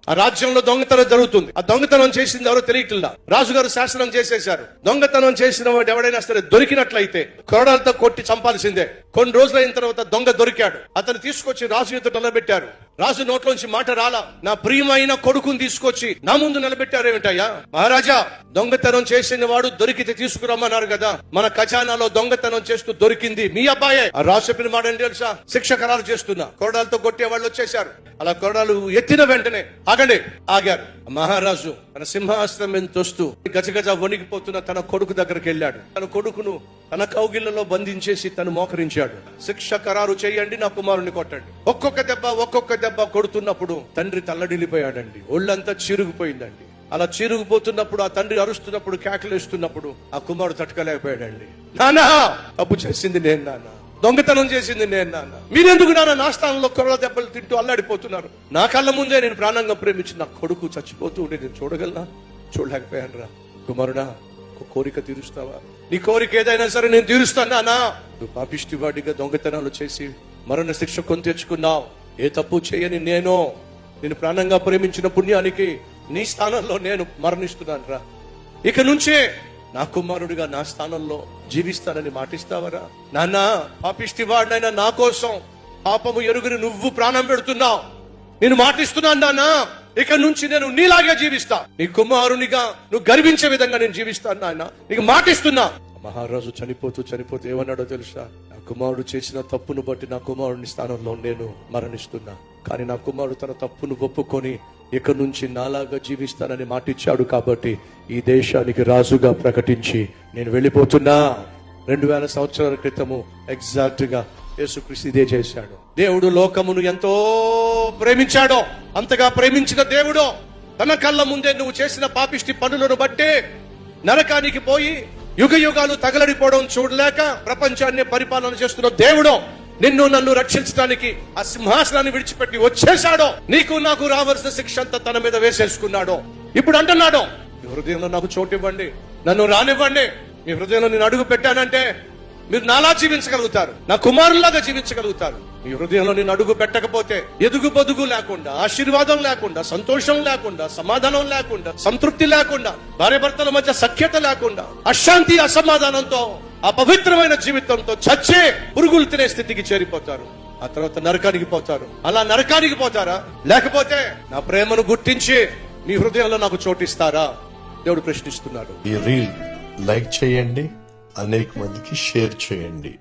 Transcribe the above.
ఆ రాజ్యంలో దొంగతనం జరుగుతుంది. ఆ దొంగతనం చేసింది ఎవరో తెలియట్లా. రాజుగారు శాసనం చేసేశారు, దొంగతనం చేసిన వాడు ఎవడైనా సరే దొరికినట్లయితే కొరడాలతో కొట్టి చంపాల్సిందే. కొన్ని రోజులైన తర్వాత దొంగ దొరికాడు. అతను తీసుకొచ్చి రాజు ఎదుట నిలబెట్టారు. రాజు నోట్లోంచి మాట రాలా. నా ప్రియమైన కొడుకుని తీసుకొచ్చి నా ముందు నిలబెట్టారు. ఏమిటయ్యా మహారాజా, దొంగతనం చేసిన వాడు దొరికితే తీసుకురమ్మన్నారు కదా, మన ఖజానాలో దొంగతనం చేస్తూ దొరికింది మీ అబ్బాయే. ఆ రాజు చెప్పిన మాట ఏంటి తెలుసా? శిక్ష ఖరారు చేస్తున్నా. కొరడాలతో కొట్టే వాళ్ళు వచ్చేసారు. అలా కొరడాలు ఎత్తిన వెంటనే ఆగారు. మహారాజు తన సింహాసనం మీద తోస్తూ గజగజ వణికిపోతున్న తన కొడుకు దగ్గరికి వెళ్ళాడు. తన కొడుకును తన కౌగిళ్లలో బంధించేసి తను మోకరించాడు. శిక్ష ఖరారు చేయండి, నా కుమారుని కొట్టండి. ఒక్కొక్క దెబ్బ కొడుతున్నప్పుడు తండ్రి తల్లడిల్లిపోయాడండి. ఒళ్ళంతా చిరుగుపోయిందండి. అలా చిరుగుపోతున్నప్పుడు ఆ తండ్రి అరుస్తున్నప్పుడు, కేకలేస్తున్నప్పుడు ఆ కుమారుడు తట్టుకోలేకపోయాడండి. నానా, తప్పు చేసింది నేను నాన్న, దొంగతనం చేసింది నేను నాన్న, మీరెందుకు నాన్న నా స్థానంలో కొరల దెబ్బలు తింటూ అల్లాడిపోతున్నారు? నా కళ్ళ ముందే నేను ప్రాణంగా ప్రేమించిన నా కొడుకు చచ్చిపోతూ ఉంటే నేను చూడగలనా? చూడలేకపోయాను రా. కుమారుడా, ఒక కోరిక తీరుస్తావా? నీ కోరిక ఏదైనా సరే నేను తీరుస్తాను నాన్న. నువ్వు పాపిష్టివాడిగా దొంగతనాలు చేసి మరణ శిక్ష కొని తెచ్చుకున్నావు. ఏ తప్పు చేయని నేను ప్రాణంగా ప్రేమించిన పుణ్యానికి నీ స్థానంలో నేను మరణిస్తున్నాను రా. ఇక నుంచే నా కుమారుడిగా నా స్థానంలో జీవిస్తానని మాటిస్తావరా? నాన్న, పాపిష్టివాడినైనా నా కోసం పాపము ఎరుగుని నువ్వు ప్రాణం పెడుతున్నావు. నేను మాటిస్తున్నాను నాన్న, ఇక నుంచి నేను నీలాగే జీవిస్తా. నీ కుమారునిగా నువ్వు గర్వించే విధంగా నేను జీవిస్తాను నాయన, నీకు మాటిస్తున్నా. మహారాజు చనిపోతూ ఏమన్నాడో తెలుసా? నా కుమారుడు చేసిన తప్పును బట్టి నా కుమారుని స్థానంలో నేను మరణిస్తున్నా. కానీ నా కుమారుడు తన తప్పును ఒప్పుకొని ఇక నుంచి నాలాగా జీవిస్తానని మాటిచ్చాడు. కాబట్టి ఈ దేశానికి రాజుగా ప్రకటించి నేను వెళ్ళిపోతున్నా. 2000 సంవత్సరాల క్రితము ఎగ్జాక్ట్ గా యేసుక్రీస్తు ఇదే చేశాడు. దేవుడు లోకమును ఎంతో ప్రేమించాడో, అంతగా ప్రేమించిన దేవుడు తన కళ్ళ ముందే నువ్వు చేసిన పాపిష్టి పనులను బట్టే నరకానికి పోయి యుగ యుగాలు తగలడిపోవడం చూడలేక ప్రపంచాన్ని పరిపాలన చేస్తున్న దేవుడు నిన్ను నన్ను రక్షించడానికి ఆ సింహాసనాన్ని విడిచిపెట్టి వచ్చేశాడో. నీకు నాకు రావాల్సిన శిక్ష అంతా తన మీద వేసేసుకున్నాడో. ఇప్పుడు అంటున్నాడు, మీ హృదయంలో నాకు చోటు ఇవ్వండి, నన్ను రానివ్వండి. మీ హృదయంలో నేను అడుగు పెట్టానంటే మీరు నాలా జీవించగలుగుతారు, నా కుమారులాగా జీవించగలుగుతారు. మీ హృదయంలో నేను అడుగు పెట్టకపోతే ఎదుగు బదుగు లేకుండా, ఆశీర్వాదం లేకుండా, సంతోషం లేకుండా, సమాధానం లేకుండా, సంతృప్తి లేకుండా, భార్య భర్తల మధ్య సఖ్యత లేకుండా, అశాంతి అసమాధానంతో, అపవిత్రమైన జీవితంతో చచ్చే పురుగులు తినే స్థితికి చేరిపోతారు. ఆ తర్వాత నరకానికి పోతారు. అలా నరకానికి పోతారా? లేకపోతే నా ప్రేమను గుర్తించి మీ హృదయంలో నాకు చోటిస్తారా? దేవుడు ప్రశ్నిస్తున్నాడు. ఈ రీల్ లైక్ చేయండి, అనేక మందికి షేర్ చేయండి.